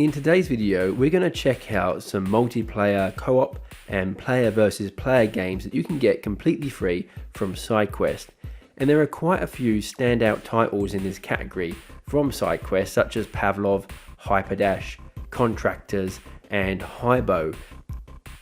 In today's video, we're going to check out some multiplayer co-op and player versus player games that you can get completely free from SideQuest. And there are quite a few standout titles in this category from SideQuest, such as Pavlov, Hyperdash, Contractors, and Hybo.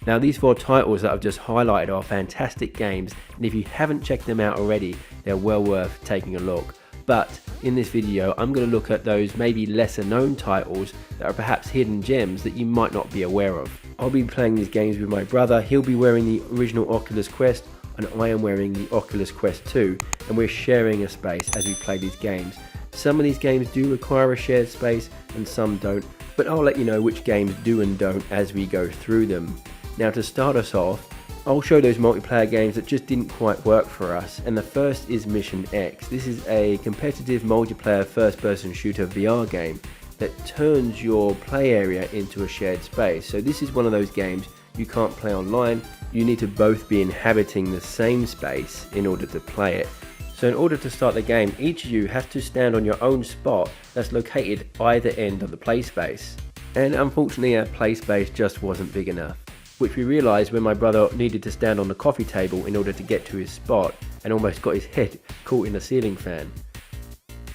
Now these 4 titles that I've just highlighted are fantastic games, and if you haven't checked them out already, they're well worth taking a look. But in this video, I'm going to look at those maybe lesser known titles that are perhaps hidden gems that you might not be aware of. I'll be playing these games with my brother. He'll be wearing the original Oculus Quest and I am wearing the Oculus Quest 2, and we're sharing a space as we play these games. Some of these games do require a shared space and some don't, but I'll let you know which games do and don't as we go through them. Now to start us off, I'll show those multiplayer games that just didn't quite work for us, and the first is MissionX. This is a competitive multiplayer first-person shooter VR game that turns your play area into a shared space. So this is one of those games you can't play online. You need to both be inhabiting the same space in order to play it. So in order to start the game, each of you has to stand on your own spot that's located either end of the play space. And unfortunately our play space just wasn't big enough, which we realised when my brother needed to stand on the coffee table in order to get to his spot and almost got his head caught in a ceiling fan.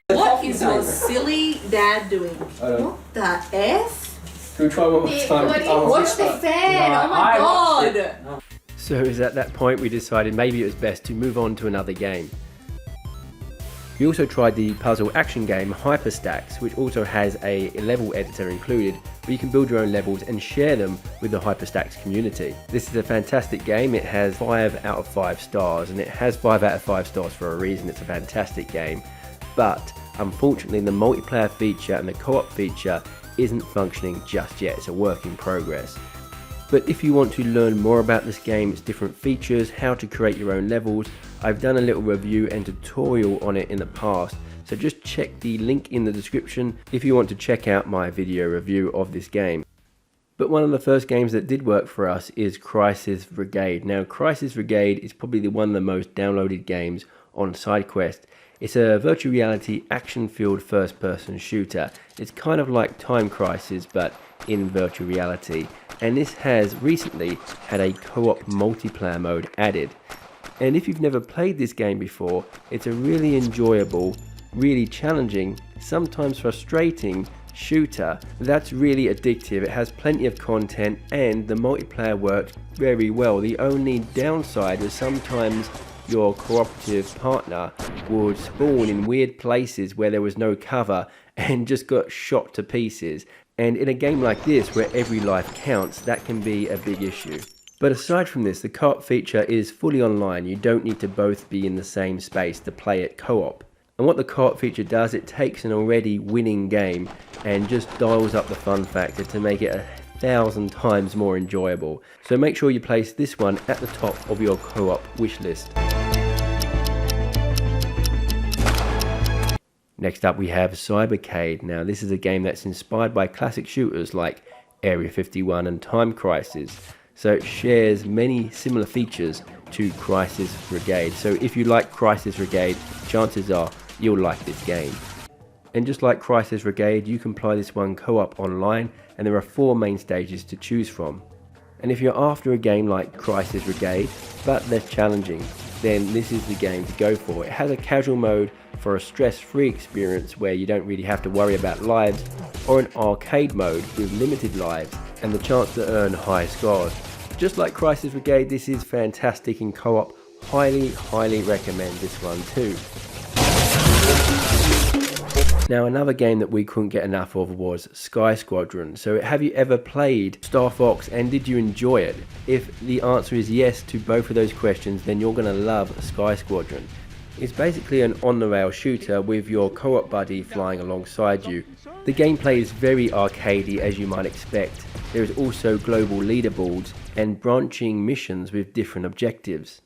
What is your silly dad doing? What the F? Can we try one more time? Watch the fan! Oh my god! So it was at that point we decided maybe it was best to move on to another game. We also tried the puzzle action game Hyperstacks, which also has a level editor included, where you can build your own levels and share them with the Hyperstacks community. This is a fantastic game. It has 5 out of 5 stars, and it has 5 out of 5 stars for a reason. It's a fantastic game, but unfortunately the multiplayer feature and the co-op feature isn't functioning just yet. It's a work in progress. But if you want to learn more about this game, its different features, how to create your own levels, I've done a little review and tutorial on it in the past, so just check the link in the description if you want to check out my video review of this game. But one of the first games that did work for us is Crisis Vrigade. Now Crisis Vrigade is probably one of the most downloaded games on SideQuest. It's a virtual reality action-filled first-person shooter. It's kind of like Time Crisis but in virtual reality, and this has recently had a co-op multiplayer mode added. And if you've never played this game before, it's a really enjoyable, really challenging, sometimes frustrating shooter that's really addictive. It has plenty of content and the multiplayer works very well. The only downside is sometimes your cooperative partner would spawn in weird places where there was no cover and just got shot to pieces. And in a game like this, where every life counts, that can be a big issue. But aside from this, the co-op feature is fully online. You don't need to both be in the same space to play it co-op. And what the co-op feature does, it takes an already winning game and just dials up the fun factor to make it 1,000 times more enjoyable. So make sure you place this one at the top of your co-op wish list. Next up we have Cybercade. Now this is a game that's inspired by classic shooters like Area 51 and Time Crisis. So it shares many similar features to Crisis Vrigade. So if you like Crisis Vrigade, chances are you'll like this game. And just like Crisis Vrigade, you can play this one co-op online, and there are 4 main stages to choose from. And if you're after a game like Crisis Vrigade, but less challenging, then this is the game to go for. It has a casual mode for a stress-free experience where you don't really have to worry about lives, or an arcade mode with limited lives and the chance to earn high scores. Just like Crisis Vrigade, this is fantastic in co-op. Highly recommend this one too. Now another game that we couldn't get enough of was Squadron. So have you ever played Star Fox and did you enjoy it? If the answer is yes to both of those questions, then you're going to love Squadron. It's basically an on-the-rail shooter with your co-op buddy flying alongside you. The gameplay is very arcadey, as you might expect. There is also global leaderboards and branching missions with different objectives.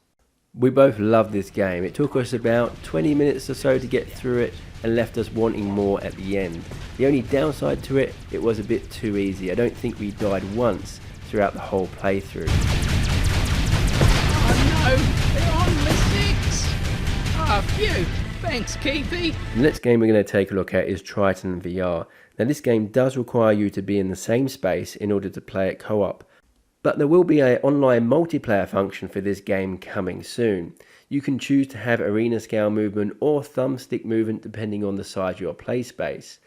We both loved this game. It took us about 20 minutes or so to get through it and left us wanting more at the end. The only downside to it, it was a bit too easy. I don't think we died once throughout the whole playthrough. Oh no, they're on the 6! Ah, phew! Thanks, Keithy. The next game we're going to take a look at is Triton VR. Now this game does require you to be in the same space in order to play it co-op, but there will be an online multiplayer function for this game coming soon. You can choose to have arena scale movement or thumbstick movement depending on the size of your play space.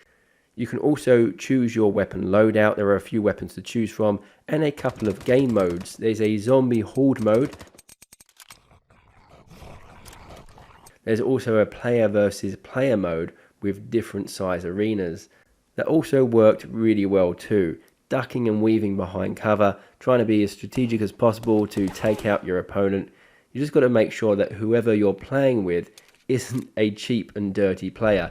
You can also choose your weapon loadout. There are a few weapons to choose from and a couple of game modes. There's a zombie horde mode. There's also a player versus player mode with different size arenas. That also worked really well too. Ducking and weaving behind cover, trying to be as strategic as possible to take out your opponent. You just got to make sure that whoever you're playing with isn't a cheap and dirty player,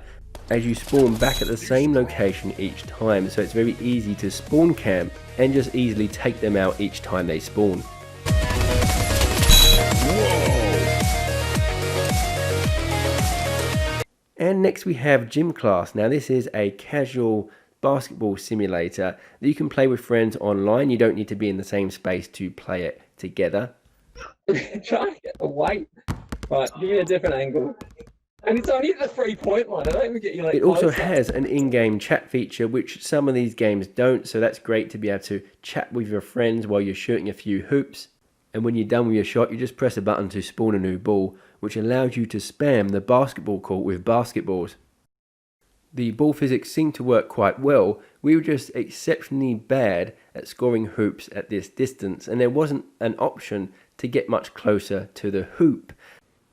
as you spawn back at the same location each time, so it's very easy to spawn camp and just easily take them out each time they spawn. And next we have Gym Class. Now this is a casual basketball simulator that you can play with friends online. You don't need to be in the same space to play it together. Try and get the weight. Right, give me a different angle. And it's only at the 3-point line. I don't even get you like. It also has an in-game chat feature, which some of these games don't, so that's great to be able to chat with your friends while you're shooting a few hoops. And when you're done with your shot, you just press a button to spawn a new ball, which allows you to spam the basketball court with basketballs. The ball physics seem to work quite well. We were just exceptionally bad at scoring hoops at this distance, and there wasn't an option to get much closer to the hoop.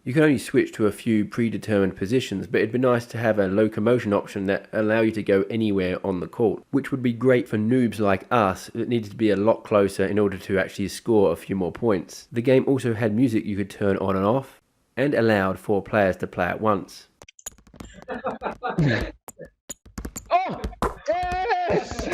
You can only switch to a few predetermined positions, but it'd be nice to have a locomotion option that allow you to go anywhere on the court, which would be great for noobs like us that needed to be a lot closer in order to actually score a few more points. The game also had music you could turn on and off, and allowed 4 players to play at once. Oh! Yes!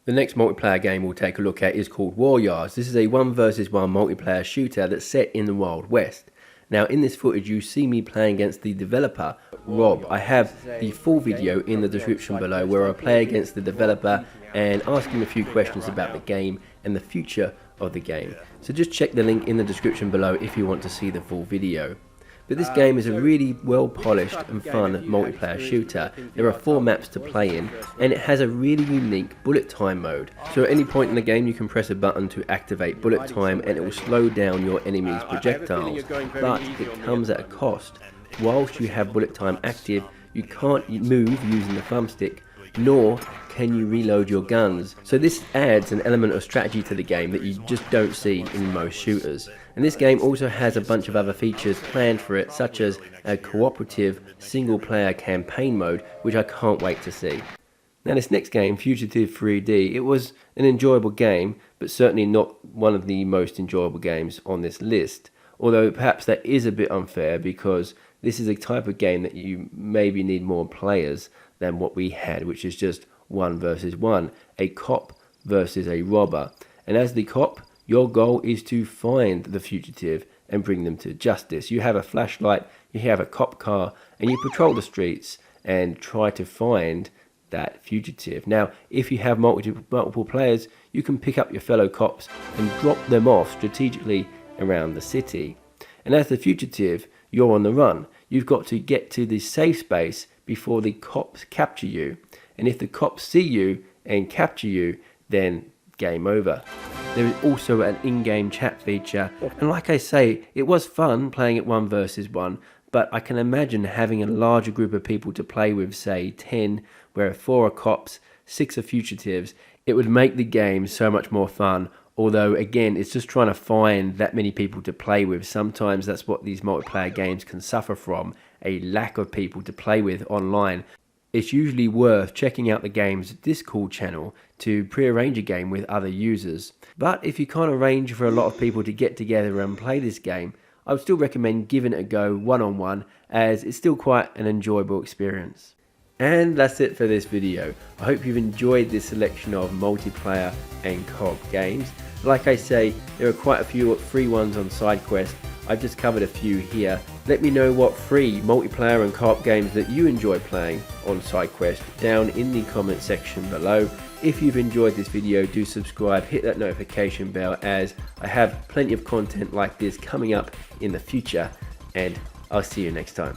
The next multiplayer game we'll take a look at is called Warriors. This is a 1 versus 1 multiplayer shooter that's set in the Wild West. Now in this footage you see me playing against the developer, Rob. I have the full video in the description below where I play against the developer and ask him a few questions about the game and the future of the game. So just check the link in the description below if you want to see the full video. But this game is a really well polished and fun multiplayer shooter. There are 4 maps to play in, and it has a really unique bullet time mode. So at any point in the game you can press a button to activate bullet time and it will slow down your enemy's projectiles, but it comes at a cost. Whilst you have bullet time active, you can't move using the thumbstick, nor can you reload your guns. So this adds an element of strategy to the game that you just don't see in most shooters. And this game also has a bunch of other features planned for it, such as a cooperative single player campaign mode, which I can't wait to see. Now this next game, Fugitive 3D, it was an enjoyable game, but certainly not one of the most enjoyable games on this list. Although perhaps that is a bit unfair because this is a type of game that you maybe need more players than what we had, which is just 1 versus 1, a cop versus a robber. And as the cop, your goal is to find the fugitive and bring them to justice. You have a flashlight, you have a cop car, and you patrol the streets and try to find that fugitive. Now, if you have multiple players, you can pick up your fellow cops and drop them off strategically around the city. And as the fugitive, you're on the run. You've got to get to the safe space before the cops capture you. And if the cops see you and capture you, then game over. There is also an in-game chat feature, and like I say, it was fun playing it 1 versus 1, but I can imagine having a larger group of people to play with, say 10, where 4 are cops, 6 are fugitives. It would make the game so much more fun, although again, it's just trying to find that many people to play with. Sometimes that's what these multiplayer games can suffer from, a lack of people to play with online. It's usually worth checking out the game's Discord channel to pre-arrange a game with other users. But if you can't arrange for a lot of people to get together and play this game, I would still recommend giving it a go one-on-one, as it's still quite an enjoyable experience. And that's it for this video. I hope you've enjoyed this selection of multiplayer and co-op games. Like I say, there are quite a few free ones on SideQuest. I've just covered a few here. Let me know what free multiplayer and co-op games that you enjoy playing on SideQuest down in the comment section below. If you've enjoyed this video, do subscribe, hit that notification bell, as I have plenty of content like this coming up in the future, and I'll see you next time.